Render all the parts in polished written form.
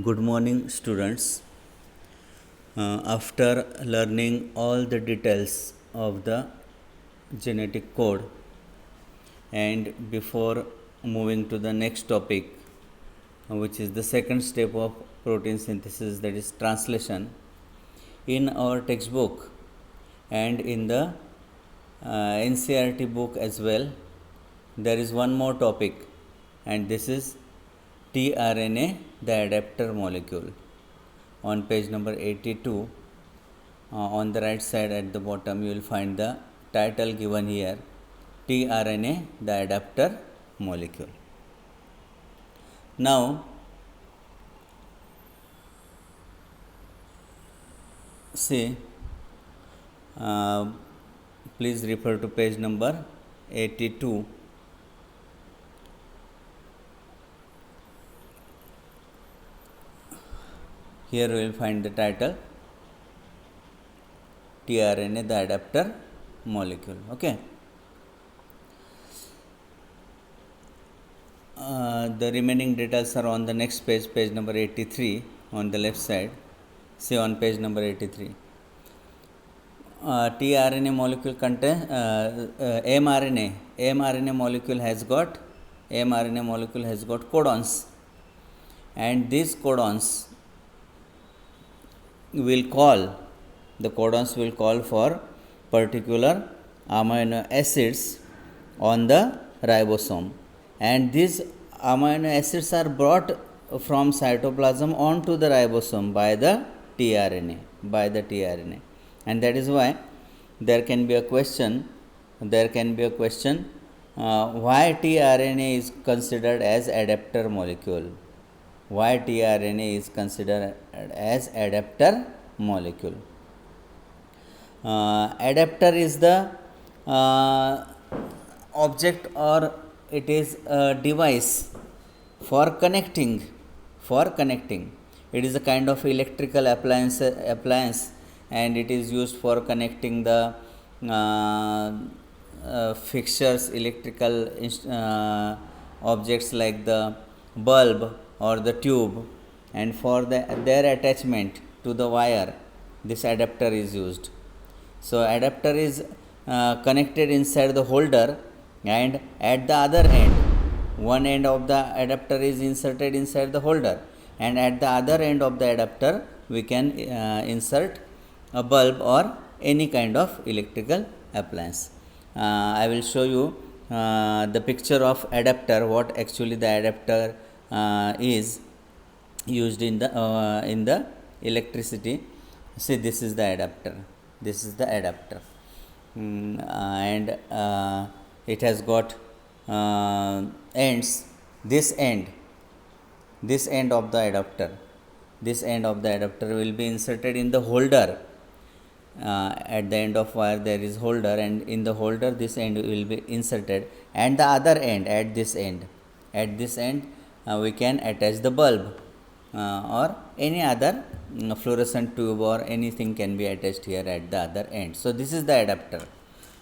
Good morning, students. After learning all the details of the genetic code, and before moving to the next topic, which is the second step of protein synthesis, that is translation, in our textbook and in the NCERT book as well, there is one more topic, and this is tRNA, the adapter molecule. On page number 82, on the right side at the bottom, you will find the title given here, tRNA, the adapter molecule. Now, see, please refer to page number 82. Here we will find the title tRNA, the adapter molecule. Okay. The remaining details are on the next page, page number 83 on the left side. See on page number 83. tRNA molecule contains mRNA. mRNA molecule has got codons, and these codons will call for particular amino acids on the ribosome, and these amino acids are brought from cytoplasm onto the ribosome by the tRNA, and that is why there can be a question why tRNA is considered as adapter molecule. Why tRNA is considered as adapter molecule? Adapter is the object, or it is a device for connecting. It is a kind of electrical appliance, and it is used for connecting the fixtures, electrical objects like the bulb or the tube, and for their attachment to the wire, this adapter is used. So adapter is connected inside the holder, and at the other end, one end of the adapter is inserted inside the holder, and at the other end of the adapter we can insert a bulb or any kind of electrical appliance. I will show you the picture of adapter, what actually the adapter is used in the electricity. See, this is the adapter. And it has got ends. This end of the adapter will be inserted in the holder. At the end of wire there is holder, and in the holder this end will be inserted, and the other end, at this end we can attach the bulb or any other fluorescent tube, or anything can be attached here at the other end. So this is the adapter.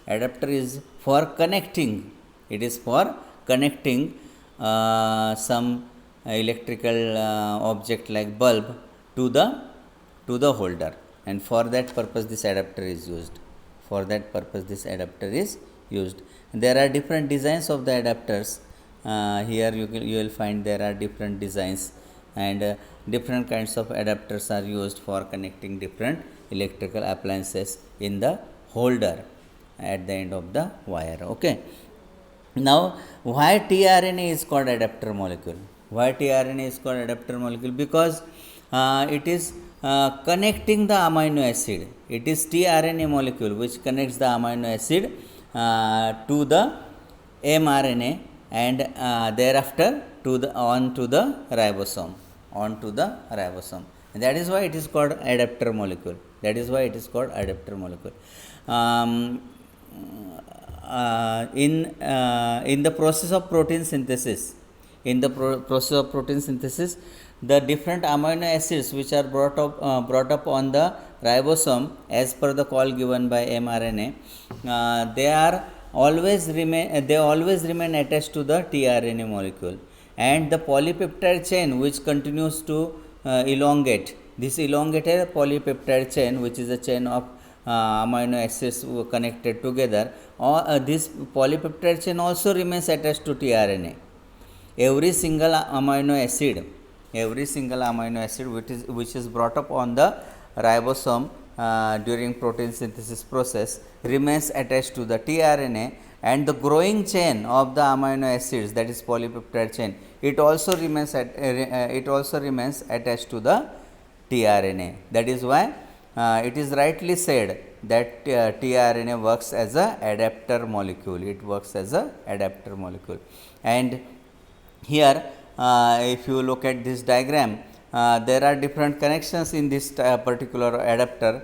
Adapter is for connecting. It is for connecting some electrical object like bulb to the holder, and for that purpose this adapter is used. There are different designs of the adapters. Here you will find there are different designs, and different kinds of adapters are used for connecting different electrical appliances in the holder at the end of the wire. Okay. Now, why tRNA is called adapter molecule? Because it is connecting the amino acid. It is tRNA molecule which connects the amino acid to the mRNA, and thereafter onto the ribosome. And that is why it is called adapter molecule. In the process of protein synthesis, the different amino acids which are brought up on the ribosome as per the call given by mRNA, they always remain attached to the tRNA molecule, and the polypeptide chain which continues to elongate. This elongated polypeptide chain, which is a chain of amino acids connected together, or this polypeptide chain also remains attached to tRNA. Every single amino acid, which is brought up on the ribosome during protein synthesis process, remains attached to the tRNA, and the growing chain of the amino acids, that is polypeptide chain, it also remains attached to the tRNA. That is why it is rightly said that tRNA works as a adapter molecule. It works as a adapter molecule. And here if you look at this diagram, there are different connections in this particular adapter.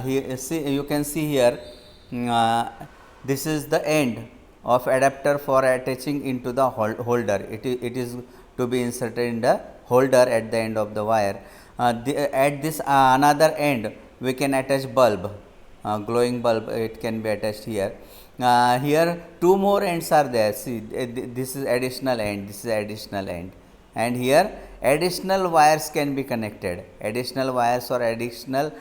You can see here, this is the end of adapter for attaching into the holder. It is to be inserted in the holder at the end of the wire. At this another end, we can attach bulb, glowing bulb, it can be attached here. Here two more ends are there. See, this is additional end, this is additional end, and here additional wires can be connected. Additional wires or additional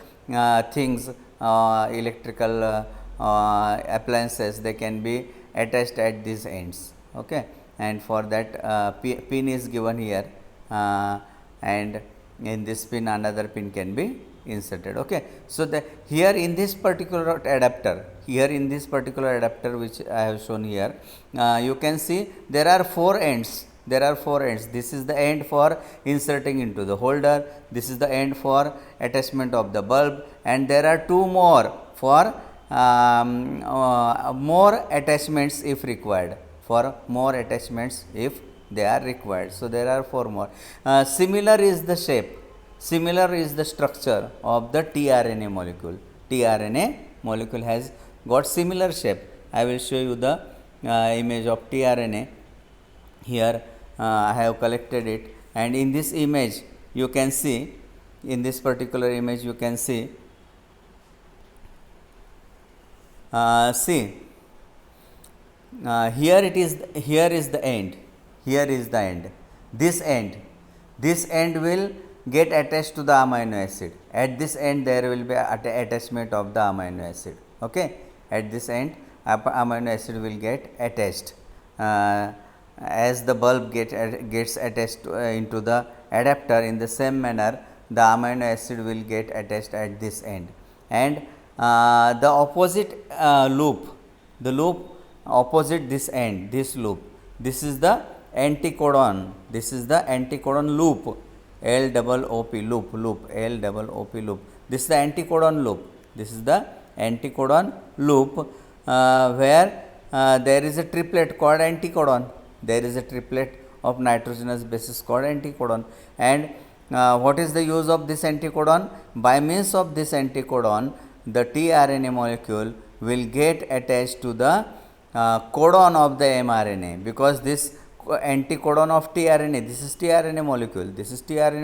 things, electrical appliances, they can be attached at these ends. Okay, and for that pin is given here, and in this pin another pin can be inserted. Okay, so here in this particular adapter, which I have shown here, you can see there are four ends. This is the end for inserting into the holder, this is the end for attachment of the bulb, and there are two more for more attachments if required, if they are required. So there are four more. Similar is the shape, similar is the structure of the tRNA molecule. tRNA molecule has got similar shape. I will show you the image of tRNA. Here I have collected it, and in this image you can see, in this particular image you can see, here is the end, this end will get attached to the amino acid. At this end there will be attachment of the amino acid. Okay, at this end amino acid will get attached. As the bulb gets attached into the adapter, in the same manner the amino acid will get attached at this end. And the opposite loop, the loop opposite this end, this loop, this is the anticodon, loop, LOOP loop, this is the anticodon loop, where there is a triplet called anticodon, of nitrogenous bases called anticodon. And what is the use of this anticodon? By means of this anticodon, the tRNA molecule will get attached to the codon of the mRNA, because this anticodon of tRNA, this is tRNA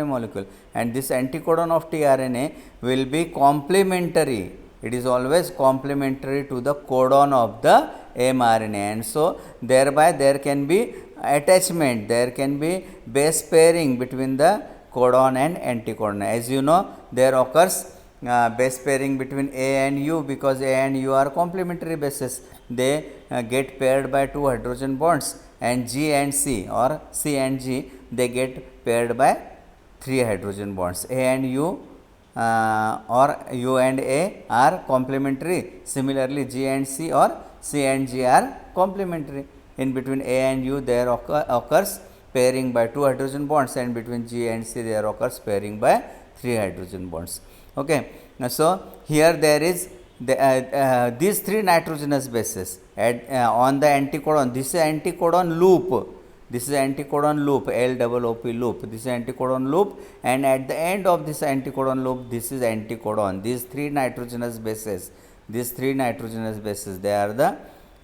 molecule, and this anticodon of tRNA will be complementary. It is always complementary to the codon of the mRNA, and so thereby there can be attachment, there can be base pairing between the codon and anticodon. As you know, there occurs base pairing between A and U, because A and U are complementary bases. They get paired by two hydrogen bonds, and G and C, or C and G, they get paired by three hydrogen bonds. A and U or U and A are complementary. Similarly, G and C or C and G are complementary. In between A and U there occurs pairing by two hydrogen bonds, and between G and C there occurs pairing by three hydrogen bonds. Okay. So here there is these three nitrogenous bases on the anticodon. This is anticodon loop, LOOP loop, this is anticodon loop, and at the end of this anticodon loop, this is anticodon. These three nitrogenous bases,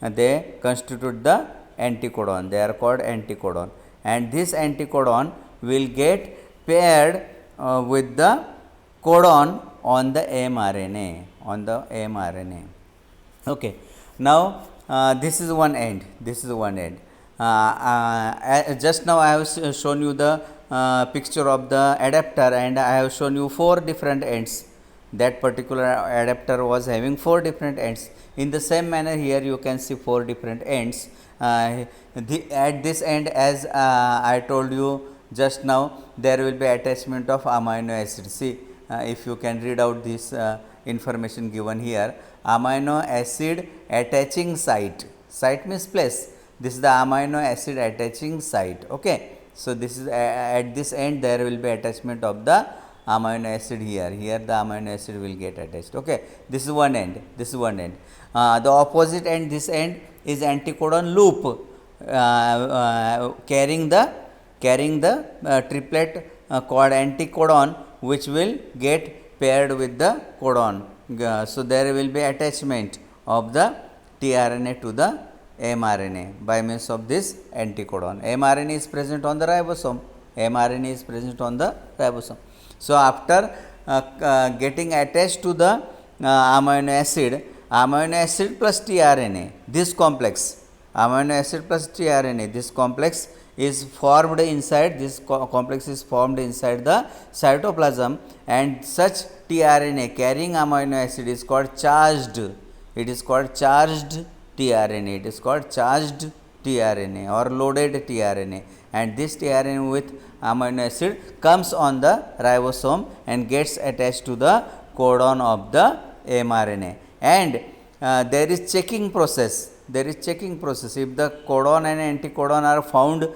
they constitute the anticodon, they are called anticodon, and this anticodon will get paired with the codon on the mRNA, Okay. Now this is one end, just now I have shown you the picture of the adapter, and I have shown you 4 different ends. That particular adapter was having 4 different ends. In the same manner, here you can see 4 different ends. At this end, as I told you just now, there will be attachment of amino acid. See, if you can read out this information given here, amino acid attaching site. Site means place. This is the amino acid attaching site. Okay. So, this is at this end there will be attachment of the amino acid here. Here the amino acid will get attached. Okay. This is one end. This is one end. The opposite end, this end is anticodon loop carrying the triplet called anticodon, which will get paired with the codon. So, there will be attachment of the tRNA to the mRNA by means of this anticodon. mRNA is present on the ribosome. mRNA is present on the ribosome. So, after getting attached to the amino acid plus tRNA, this complex, amino acid plus tRNA, this complex is formed inside, this complex is formed inside the cytoplasm, and such tRNA carrying amino acid is called charged. It is called charged tRNA. It is called charged tRNA or loaded tRNA, and this tRNA with amino acid comes on the ribosome and gets attached to the codon of the mRNA, and there is checking process. There is checking process. If the codon and anticodon are found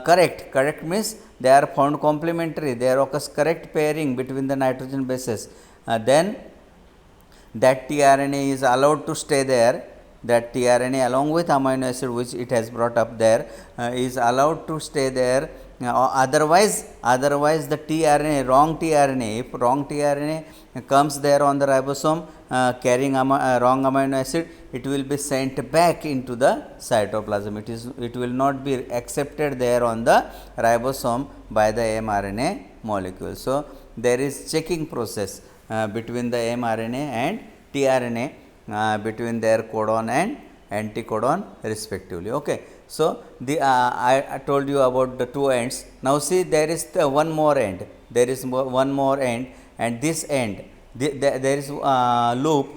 correct means they are found complementary, there occurs correct pairing between the nitrogen bases, then that tRNA is allowed to stay there. That tRNA along with amino acid which it has brought up there is allowed to stay there. Otherwise the tRNA, wrong tRNA, if wrong tRNA comes there on the ribosome carrying wrong amino acid, it will be sent back into the cytoplasm. It will not be accepted there on the ribosome by the mRNA molecule. So, there is checking process between the mRNA and tRNA, between their codon and anticodon respectively. Okay. So, I told you about the 2 ends. Now, see, there is one more end. There is one more end, and this end there is loop.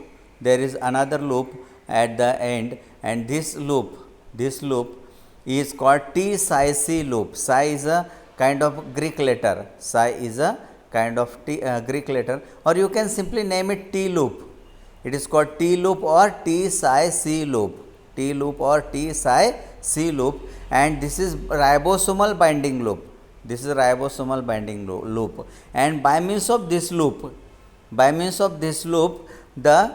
There is another loop at the end, and this loop is called T-Psi-C loop. Psi is a kind of Greek letter. Psi is a kind of Greek letter, or you can simply name it T loop. It is called T loop or T-Psi-C loop. T loop or T-Psi-C loop, and this is ribosomal binding loop. This is ribosomal binding loop, and by means of this loop, the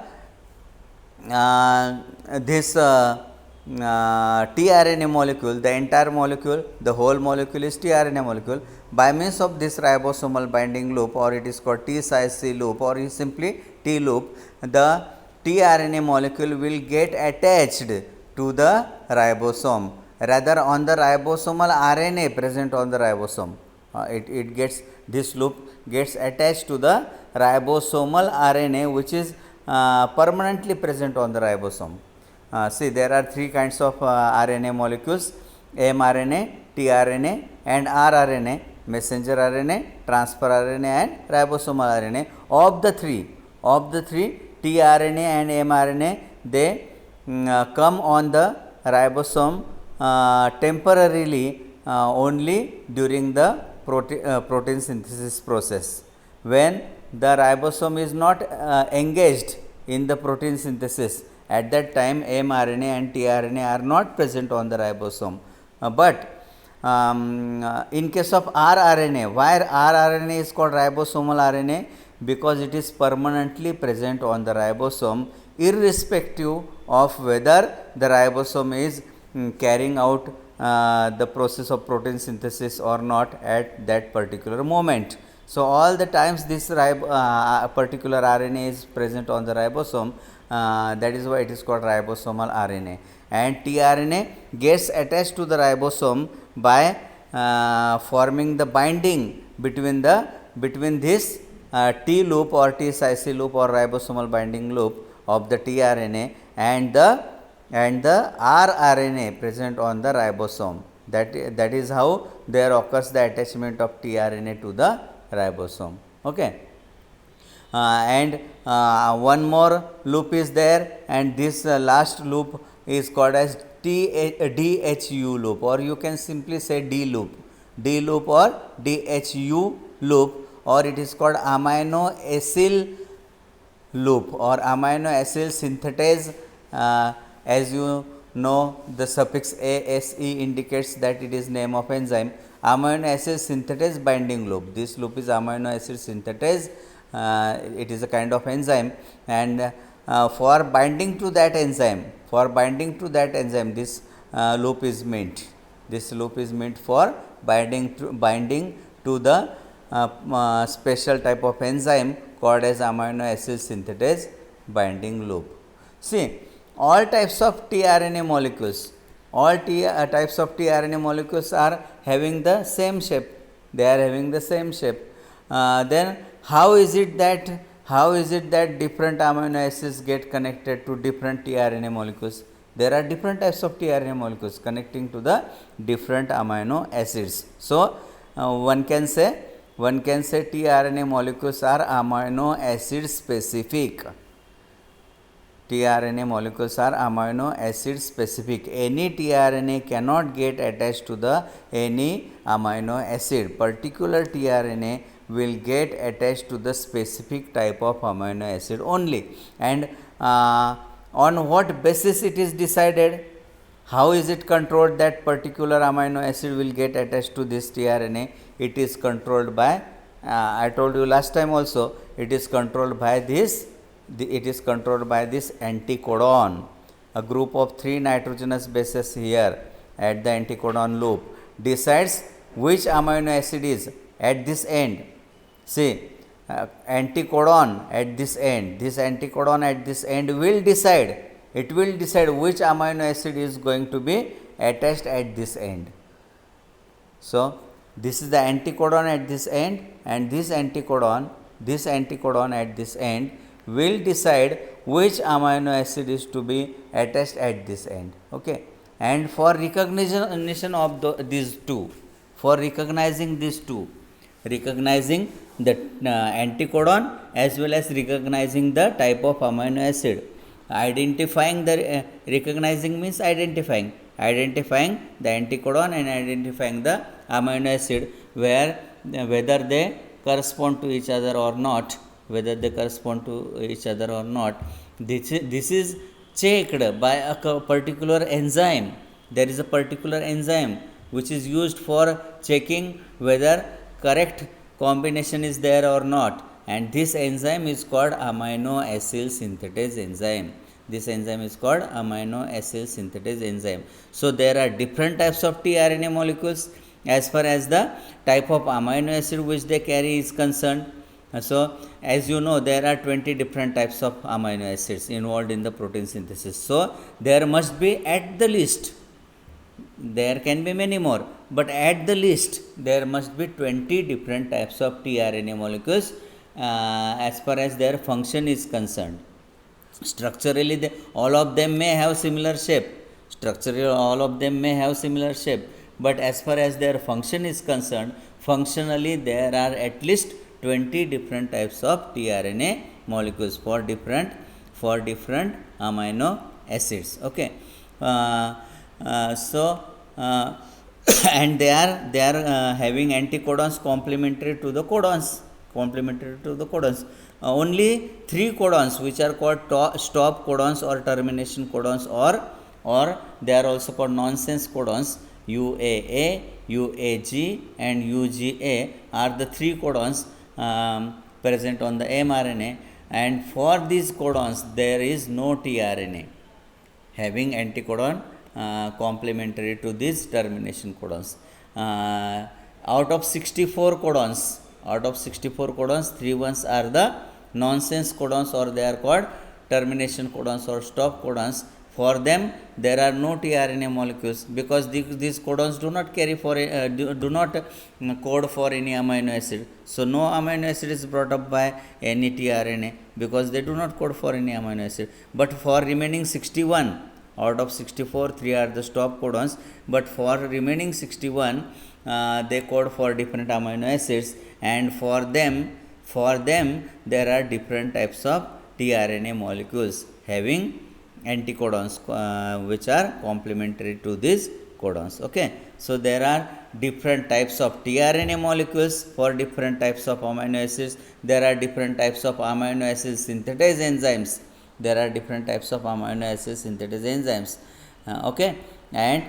tRNA molecule, the entire molecule, the whole molecule is tRNA molecule. By means of this ribosomal binding loop, or it is called T-Psi-C loop, or is simply T loop, the tRNA molecule will get attached to the ribosome, rather on the ribosomal RNA present on the ribosome. This loop gets attached to the ribosomal RNA, which is permanently present on the ribosome. See, there are 3 kinds of RNA molecules: mRNA, tRNA and rRNA, messenger RNA, transfer RNA and ribosomal RNA. Of the three, tRNA and mRNA, they come on the ribosome temporarily only during the protein synthesis process. When the ribosome is not engaged in the protein synthesis, at that time mRNA and tRNA are not present on the ribosome. But in case of rRNA, why rRNA is called ribosomal RNA? Because it is permanently present on the ribosome, irrespective of whether the ribosome is carrying out the process of protein synthesis or not at that particular moment. So, all the times this particular RNA is present on the ribosome, that is why it is called ribosomal RNA. And tRNA gets attached to the ribosome by forming the binding between this T loop or T-Psi-C loop or ribosomal binding loop of the tRNA and the rRNA present on the ribosome. That is how there occurs the attachment of tRNA to the ribosome. Okay. And one more loop is there, and this last loop is called as DHU loop, or you can simply say D loop or DHU loop, or it is called amino acyl loop or amino acyl synthetase. As you know, the suffix ase indicates that it is name of enzyme. Amino acid synthetase binding loop. This loop is amino acid synthetase. It is a kind of enzyme, and for binding to that enzyme, this loop is meant. This loop is meant for binding to the special type of enzyme called as amino acid synthetase binding loop. See, all types of tRNA molecules, types of tRNA molecules are having the same shape. They are having the same shape. Then how is it that different amino acids get connected to different tRNA molecules? There are different types of tRNA molecules connecting to the different amino acids. So one can say tRNA molecules are amino acid specific. tRNA molecules are amino acid specific. Any tRNA cannot get attached to the any amino acid. Particular tRNA will get attached to the specific type of amino acid only. And on what basis it is decided? How is it controlled that particular amino acid will get attached to this tRNA? It is controlled by, I told you last time also, it is controlled by this anticodon. A group of 3 nitrogenous bases here at the anticodon loop decides which amino acid is at this end. See, anticodon at this end, this anticodon at this end will decide, it will decide which amino acid is going to be attached at this end. So this is the anticodon at this end, and this anticodon at this end will decide which amino acid is to be attached at this end. Okay. And for recognition of these two, recognizing the anticodon as well as recognizing the type of amino acid, recognizing means identifying the anticodon and identifying the amino acid, whether they correspond to each other or not. This is checked by a particular enzyme. There is a particular enzyme which is used for checking whether correct combination is there or not, and this enzyme is called amino acyl synthetase enzyme. So there are different types of tRNA molecules as far as the type of amino acid which they carry is concerned. So as you know, there are 20 different types of amino acids involved in the protein synthesis. So there must be, at the least, there can be many more, but at the least there must be 20 different types of tRNA molecules as far as their function is concerned. Structurally, all of them may have similar shape. But as far as their function is concerned, functionally there are at least 20 different types of tRNA molecules for different amino acids. Okay. And they are having anticodons complementary to the codons. Only 3 codons, which are called stop codons or termination codons, or they are also called nonsense codons. UAA, UAG and UGA are the 3 codons present on the mRNA, and for these codons there is no tRNA having anticodon complementary to these termination codons. Out of 64 codons, 3 ones are the nonsense codons, or they are called termination codons or stop codons. For them there are no tRNA molecules because these codons do not carry for do not code for any amino acid. So no amino acid is brought up by any tRNA because they do not code for any amino acid. But for remaining 61 Out of 64, 3 are the stop codons, but for remaining 61, they code for different amino acids, and for them there are different types of tRNA molecules having anticodons, which are complementary to these codons. Okay, so there are different types of tRNA molecules for different types of amino acids. There are different types of amino acid synthetase enzymes. There are different types of amino acid synthetase enzymes. Okay, and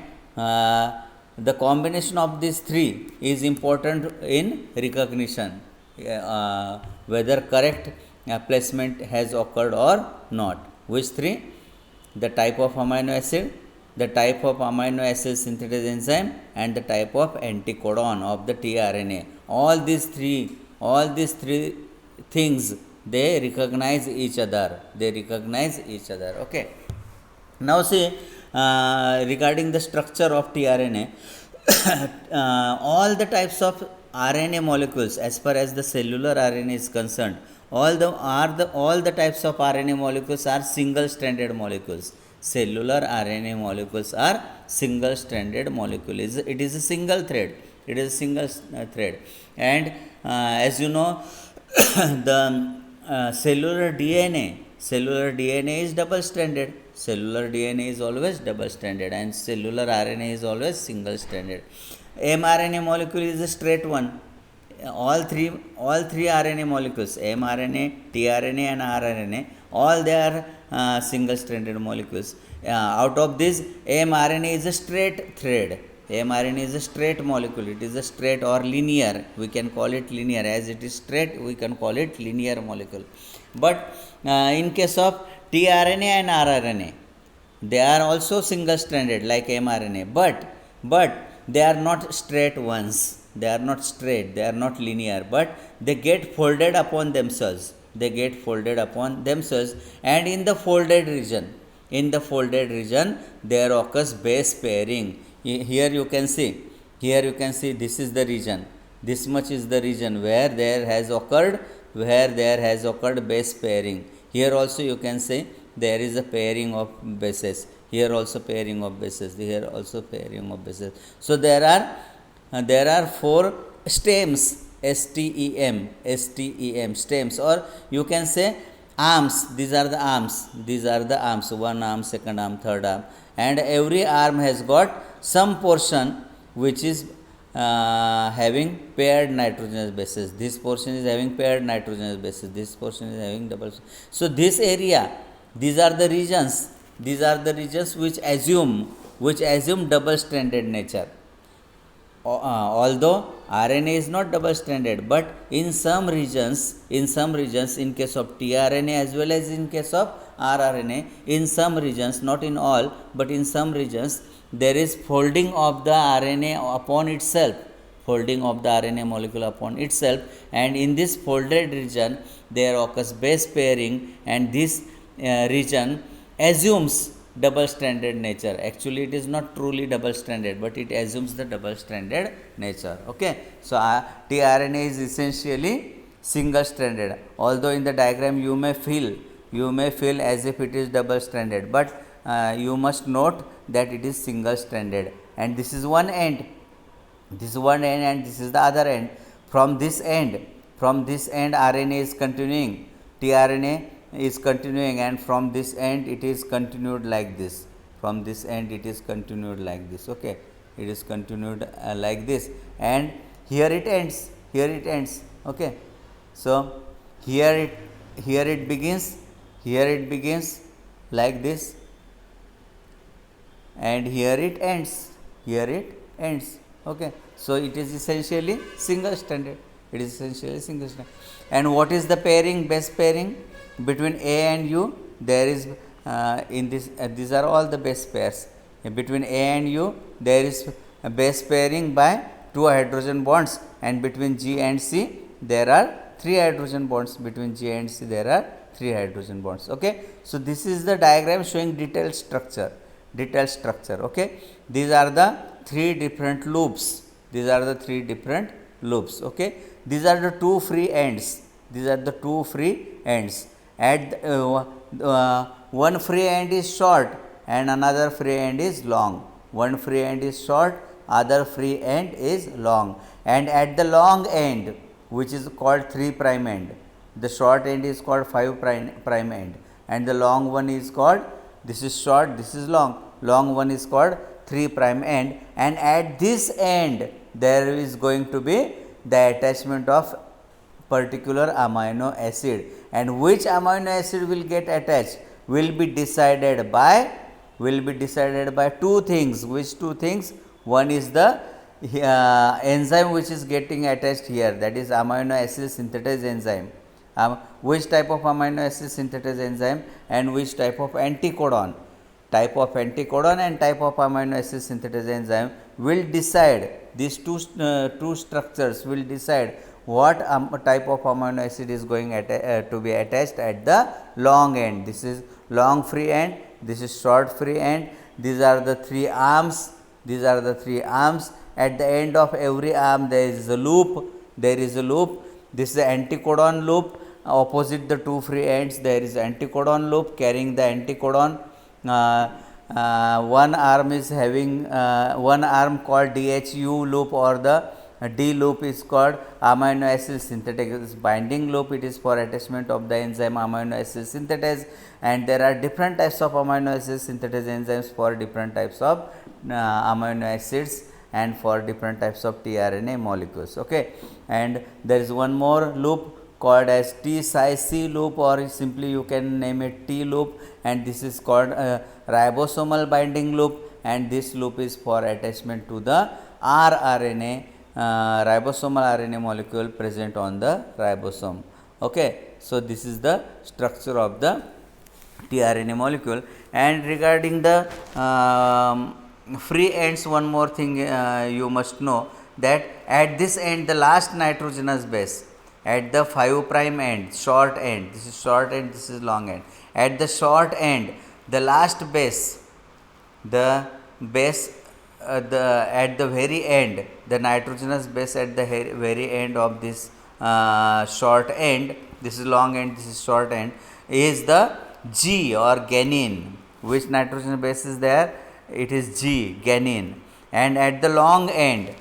the combination of these three is important in recognition, whether correct placement has occurred or not. Which three? The type of amino acid, the type of amino acid synthetase enzyme, and the type of anticodon of the tRNA. All these three things, they recognize each other. Okay. Now see, regarding the structure of tRNA, all the types of RNA molecules, as far as the cellular RNA is concerned, all the types of RNA molecules are single-stranded molecules. Cellular RNA molecules are single-stranded molecules. It is a single thread. And as you know, the cellular DNA is double-stranded. Cellular DNA is always double-stranded, and cellular RNA is always single-stranded. mRNA molecule is a straight one. All three RNA molecules, mRNA, tRNA, and rRNA, all they are single-stranded molecules. Out of this, mRNA is a straight thread. mRNA is a straight molecule. It is a straight or linear. We can call it linear. As it is straight, we can call it linear molecule. But in case of tRNA and rRNA, they are also single-stranded like mRNA. But they are not straight ones. They are not straight. They are not linear. But they get folded upon themselves. And in the folded region, there occurs base pairing. Here you can see this is the region. This much is the region where there has occurred base pairing. Here also you can say there is a pairing of bases. Here also pairing of bases. So there are 4 stems. STEM stems, or you can say arms. These are the arms. One arm, second arm, third arm, and every arm has got some portion which is having paired nitrogenous bases. This portion is having paired nitrogenous bases. This portion is having double. So this area, these are the regions which assume double-stranded nature. Although RNA is not double-stranded, but in some regions, in case of tRNA as well as in case of rRNA, in some regions, not in all, but in some regions, there is folding of the RNA upon itself, molecule upon itself, and in this folded region, there occurs base pairing, and this region assumes double-stranded nature. Actually, it is not truly double-stranded, but it assumes the double-stranded nature. Okay, so tRNA is essentially single-stranded. Although in the diagram you may feel as if it is double-stranded, but you must note that it is single-stranded. And this is one end, and this is the other end. From this end, RNA is continuing, tRNA is continuing, and from this end it is continued like this. Okay, it is continued like this, and here it ends. Okay, so here it begins like this, and here it ends. Okay, so it is essentially single-stranded. And what is the pairing, base pairing between A and U? There is these are all the base pairs. Between A and U, there is a base pairing by 2 hydrogen bonds, and between G and C, there are 3 hydrogen bonds. Okay, so this is the diagram showing detailed structure. Okay, these are the 3 different loops. Okay, these are the 2 free ends. At one free end is short, and another free end is long. One free end is short, other free end is long, and at the long end, which is called 3' end, the short end is called 5' end, and the long one is called, this is short, this is long one is called 3' end, and at this end there is going to be the attachment of particular amino acid, and which amino acid will get attached will be decided by two things. Which two things? One is the enzyme which is getting attached here, that is amino acid synthetase enzyme. Which type of amino acid synthetase enzyme and which type of anticodon? Type of anticodon and type of amino acid synthetase enzyme will decide, these two structures will decide what type of amino acid is going to be attached at the long end. This is long free end, this is short free end, these are the three arms, at the end of every arm there is a loop, this is the anticodon loop. Opposite the two free ends there is anticodon loop carrying the anticodon. One arm is having one arm called DHU loop, or the D loop is called amino acid synthetase binding loop. It is for attachment of the enzyme amino acid synthetase, and there are different types of amino acid synthetase enzymes for different types of amino acids and for different types of tRNA molecules. Okay, and there is one more loop called as T-Cy-C loop, or simply you can name it T loop, and this is called ribosomal binding loop, and this loop is for attachment to the rRNA, ribosomal RNA molecule present on the ribosome. Okay, so this is the structure of the tRNA molecule. And regarding the free ends, one more thing you must know, that at this end the last nitrogenous base, at the 5' end, short end, this is short end, this is long end, at the short end the last base, at the very end, the nitrogenous base at the very end of this short end, this is long end, this is short end, is the G or guanine. Which nitrogenous base is there? It is G, guanine. And at the long end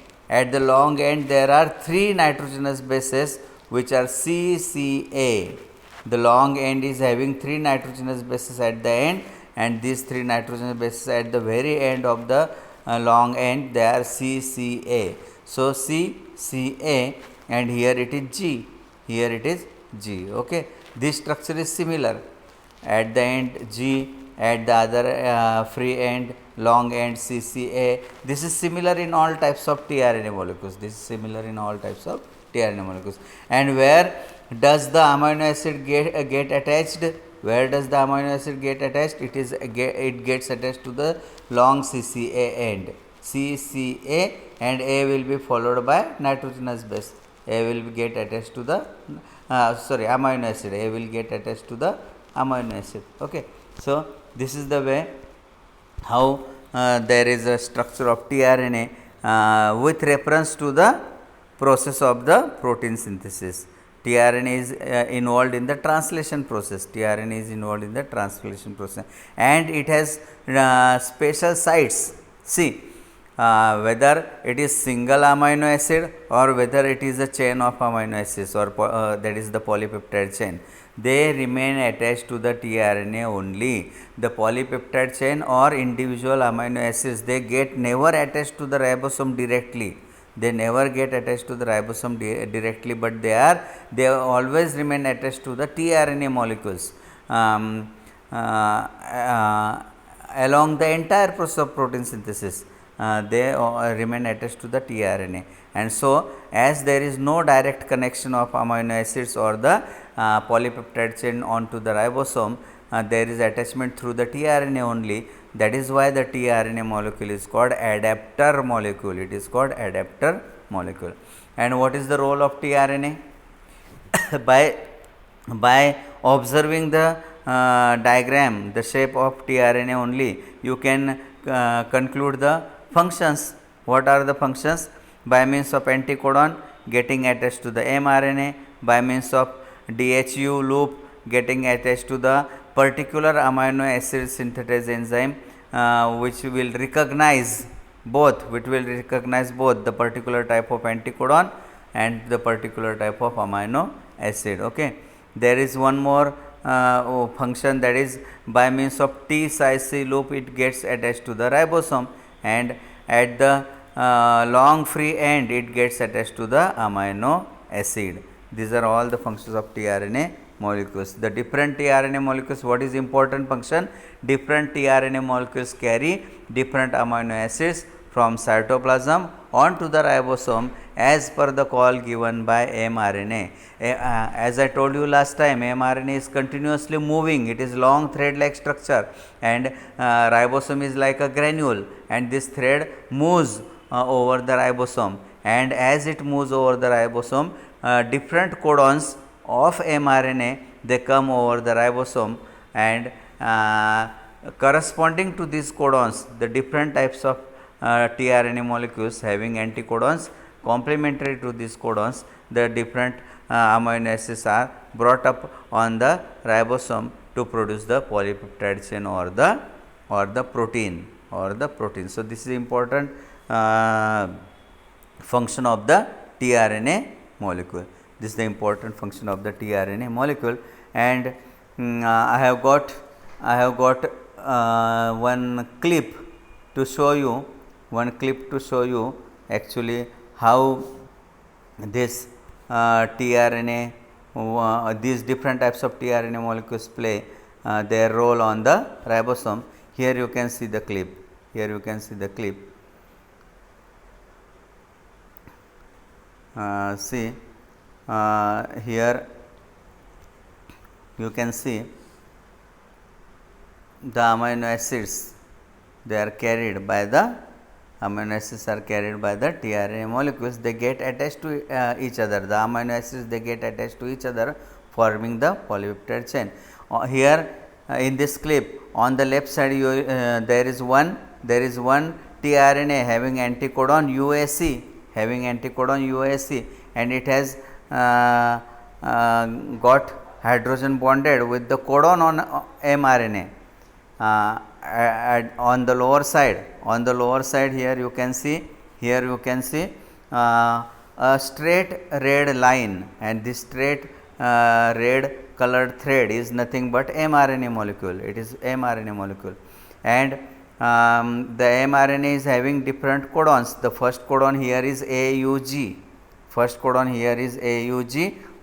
there are three nitrogenous bases which are CCA. The long end is having three nitrogenous bases at the end, and these three nitrogenous bases at the very end of the long end, they are CCA. So CCA, and here it is G, here it is G. Okay, this structure is similar. At the end G, at the other free end, long end CCA. This is similar in all types of tRNA molecules. And where does the amino acid get attached? Where does the amino acid get attached? It gets attached to the long CCA end. CCA, and A will be followed by nitrogenous base. A will get attached to the amino acid. A will get attached to the amino acid. Okay, so this is the way how there is a structure of tRNA with reference to the process of the protein synthesis. tRNA is involved in the translation process. And it has special sites. See, whether it is single amino acid or whether it is a chain of amino acids, or that is the polypeptide chain, they remain attached to the tRNA only. The polypeptide chain or individual amino acids, they get never attached to the ribosome directly. They never get attached to the ribosome directly, but they always remain attached to the tRNA molecules along the entire process of protein synthesis. They remain attached to the tRNA, and so as there is no direct connection of amino acids or the polypeptide chain onto the ribosome, there is attachment through the tRNA only. That is why the tRNA molecule is called adapter molecule. It is called adapter molecule. And what is the role of tRNA? By observing the diagram, the shape of tRNA only, you can conclude the functions. What are the functions? By means of anticodon getting attached to the mRNA, by means of DHU loop getting attached to the particular amino acid synthetase enzyme, which will recognize both the particular type of anticodon and the particular type of amino acid. Okay. There is one more function, that is by means of T-Cy-C loop it gets attached to the ribosome, and at the long free end it gets attached to the amino acid. These are all the functions of tRNA molecules. The different tRNA molecules, what is important function? Different tRNA molecules carry different amino acids from cytoplasm onto the ribosome as per the call given by mRNA. As I told you last time, mRNA is continuously moving, it is long thread like structure, and ribosome is like a granule, and this thread moves over the ribosome, and as it moves over the ribosome, different codons of mRNA they come over the ribosome, and corresponding to these codons, the different types of tRNA molecules having anticodons complementary to these codons, the different amino acids are brought up on the ribosome to produce the polypeptide chain or the protein. So this is important function of the tRNA molecule. This is the important function of the tRNA molecule, and I have got one clip to show you actually how this tRNA these different types of tRNA molecules play their role on the ribosome. Here you can see the clip. See, here you can see the amino acids, they are carried by the tRNA molecules. They get attached to each other. The amino acids they get attached to each other, forming the polypeptide chain. Here in this clip, on the left side, there is one tRNA having anticodon UAC, and it has got hydrogen bonded with the codon on mRNA. On the lower side, here you can see a straight red line, and this straight red colored thread is nothing but mRNA molecule. It is mRNA molecule, and the mRNA is having different codons. The first codon here is AUG.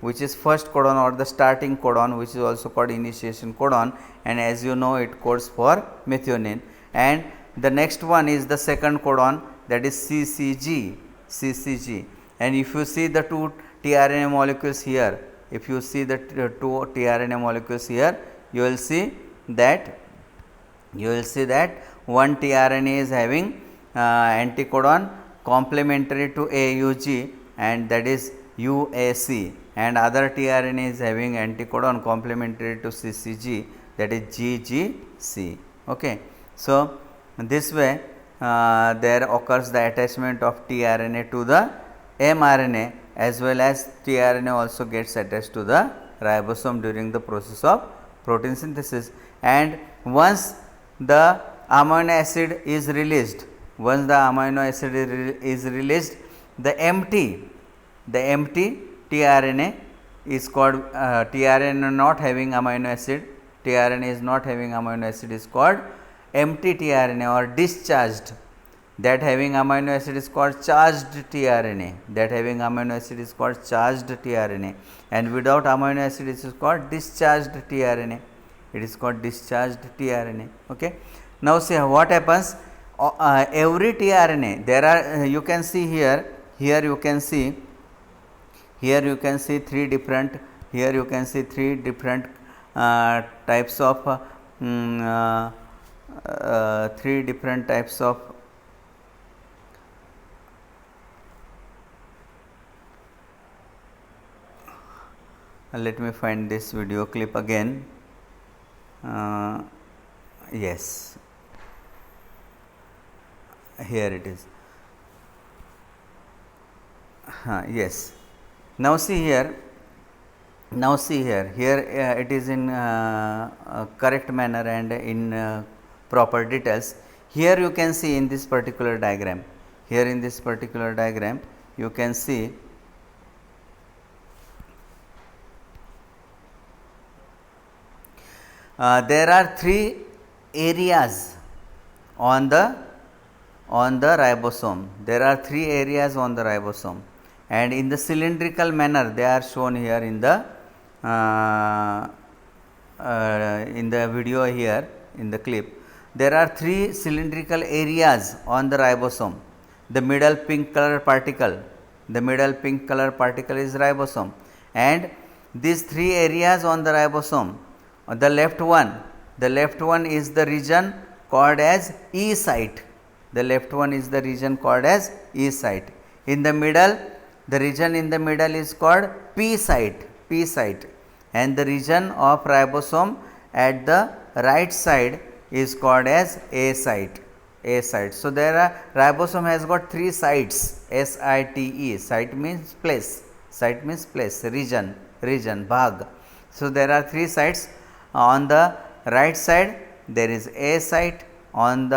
Which is first codon or the starting codon, which is also called initiation codon, and as you know it codes for methionine. And the next one is the second codon, that is CCG. And if you see the two tRNA molecules here, you will see that one tRNA is having anticodon complementary to AUG, and that is UAC, and other tRNA is having anticodon complementary to CCG, that is GGC. Okay. So this way there occurs the attachment of tRNA to the mRNA, as well as tRNA also gets attached to the ribosome during the process of protein synthesis. And once the amino acid is released, the empty tRNA is called tRNA not having amino acid. tRNA is not having amino acid is called empty tRNA or discharged. That having amino acid is called charged tRNA. And without amino acid it is called discharged tRNA. Okay. Now see what happens. Every tRNA, there are you can see here you can see three different types of let me find this video clip again. Yes, here it is. Yes. Now see here. Here it is in correct manner and in proper details. Here you can see in this particular diagram, here in this particular diagram you can see there are 3 areas on the ribosome. There are 3 areas on the ribosome, and in the cylindrical manner they are shown here in the video here in the clip. There are 3 cylindrical areas on the ribosome. The middle pink color particle, is ribosome, and these 3 areas on the ribosome. The left one is the region called as E site. The left one is the region called as E site. In the middle, the region in the middle is called P site, and the region of ribosome at the right side is called as A site. So there are, ribosome has got 3 sites, SITE. Site means place, region, bhag. So there are 3 sites. On the right side there is A site, in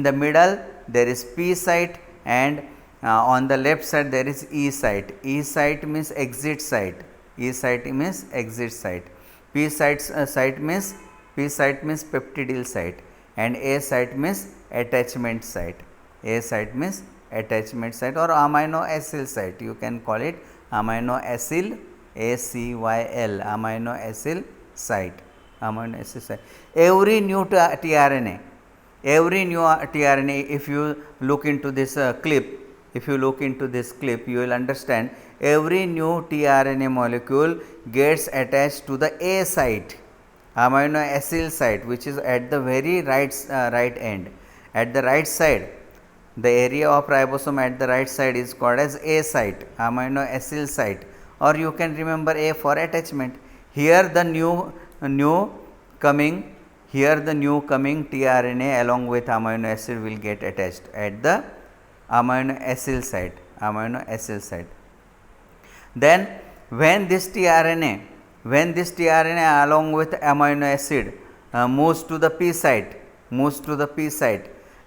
the middle there is P site, and on the left side there is E site. E site means exit site. P site means peptidyl site, and A site means attachment site. Or amino acyl site, you can call it amino acyl, ACYL, amino acyl site. Every new tRNA, if you look into this clip, you will understand every new tRNA molecule gets attached to the A site, amino acyl site, which is at the very right end. At the right side, the area of ribosome at the right side is called as A site, amino acyl site, or you can remember A for attachment. Here the new coming tRNA along with amino acid will get attached at the amino acyl site. Then when this tRNA along with amino acid moves to the P site,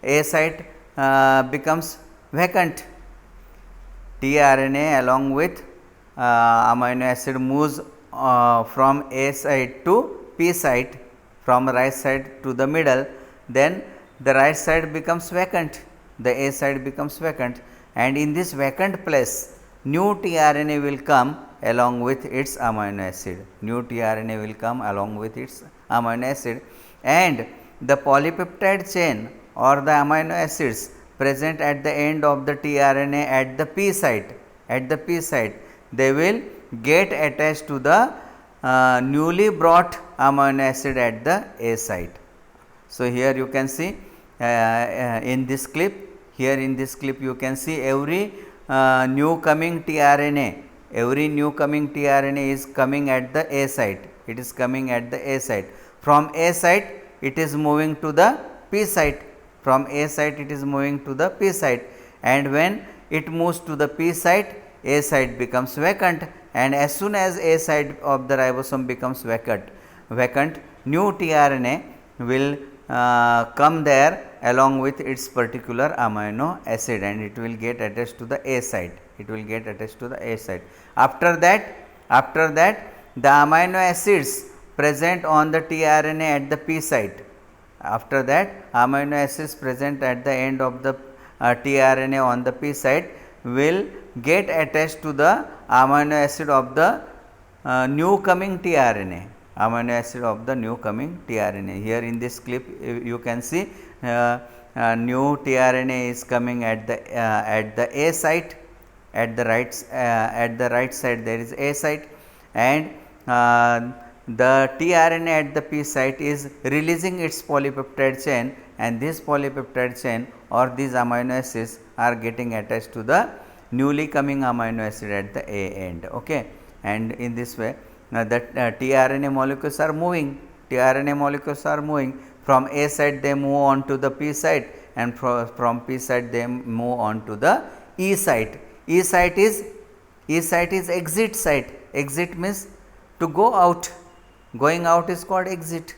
A site becomes vacant. tRNA along with amino acid moves from A site to P site, from right side to the middle, then the right side becomes vacant, the A side becomes vacant, and in this vacant place new tRNA will come along with its amino acid. And the polypeptide chain or the amino acids present at the end of the tRNA at the P site, they will get attached to the newly brought amino acid at the A site. So here you can see in this clip you can see every new coming tRNA is coming at the A site. From A site it is moving to the P site. And when it moves to the P site, A site becomes vacant, and as soon as A site of the ribosome becomes vacant, new tRNA will come there along with its particular amino acid, and it will get attached to the A site. After that, the amino acids present on the tRNA at the P site. After that, amino acids present at the end of the tRNA on the P site will get attached to the amino acid of the new coming tRNA. Here in this clip you can see new tRNA is coming at the A site. At the right side there is A site, and the tRNA at the P site is releasing its polypeptide chain, and this polypeptide chain or these amino acids are getting attached to the newly coming amino acid at the A end. Okay. And in this way the tRNA molecules are moving. From A site they move on to the P site, and from P site they move on to the E site. E site is exit site. Exit means to go out. Going out is called exit.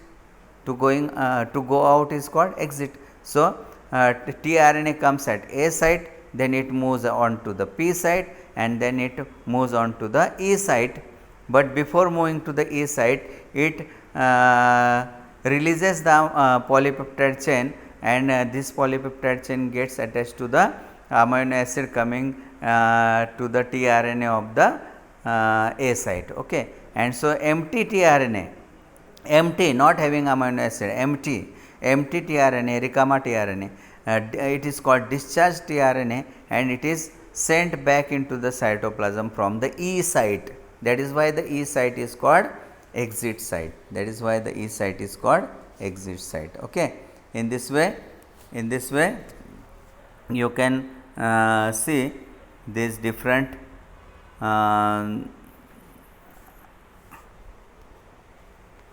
to go out is called exit. So, tRNA comes at A site, then it moves on to the P site and then it moves on to the E site, but before moving to the E site it releases the polypeptide chain, and this polypeptide chain gets attached to the amino acid coming to the tRNA of the A site. Okay. And so, empty tRNA, empty not having amino acid, empty tRNA, Ricama tRNA, it is called discharged tRNA, and it is sent back into the cytoplasm from the E site. That is why the E site is called exit site. That is why the E site is called exit site. Okay. In this way you can see these different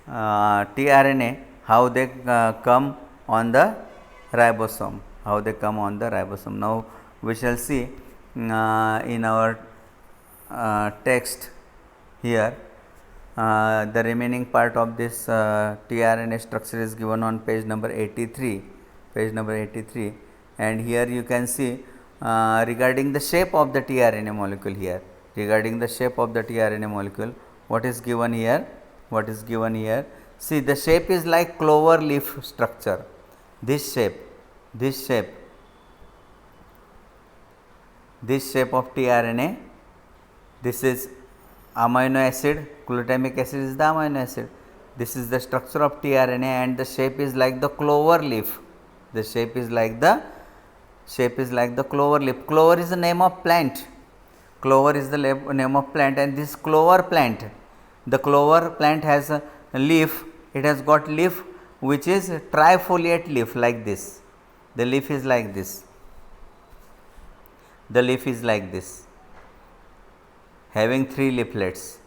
tRNA, how they come on the ribosome, Now, we shall see in our text here. The remaining part of this tRNA structure is given on page number 83, and here you can see regarding the shape of the tRNA molecule here, what is given here, see the shape is like clover leaf structure, this shape of tRNA, this is amino acid, glutamic acid is the amino acid, this is the structure of tRNA, and the shape is like the clover leaf, the shape is like the clover leaf. Clover is the name of plant, and this clover plant, the clover plant has a leaf, it has got leaf which is trifoliate leaf like this, the leaf is like this, having 3 leaflets.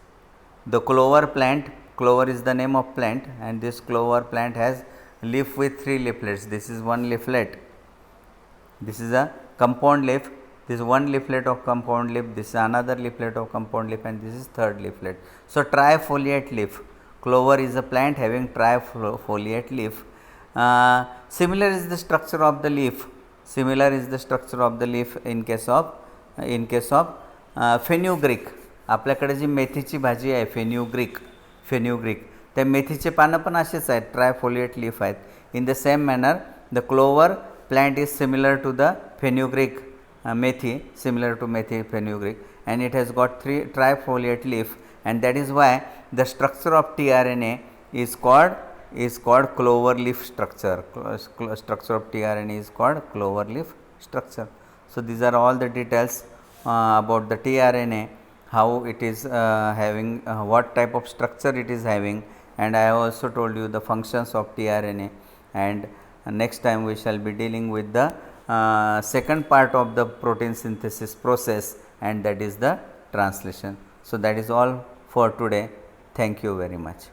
The clover plant, clover is the name of plant, and this clover plant has leaf with 3 leaflets. This is one leaflet, this is a compound leaf, this is one leaflet of compound leaf, this is another leaflet of compound leaf, and this is third leaflet. So, trifoliate leaf, clover is a plant having trifoliate leaf. Similar is the structure of the leaf, in case of fenugreek. आपल्याकडे जी मेथीची भाजी आहे fenugreek, त्या मेथीचे पानं पण असेच आहेत, ट्रायफोलिएट लीफ आहेत. In the same manner the clover plant is similar to the fenugreek methi, fenugreek, and it has got 3 trifoliate leaf, and that is why the structure of tRNA is called clover leaf structure. Structure of tRNA is called clover leaf structure. So, these are all the details about the tRNA, how it is having, what type of structure it is having, and I have also told you the functions of tRNA. And next time we shall be dealing with the second part of the protein synthesis process, and that is the translation. So, that is all for today. Thank you very much.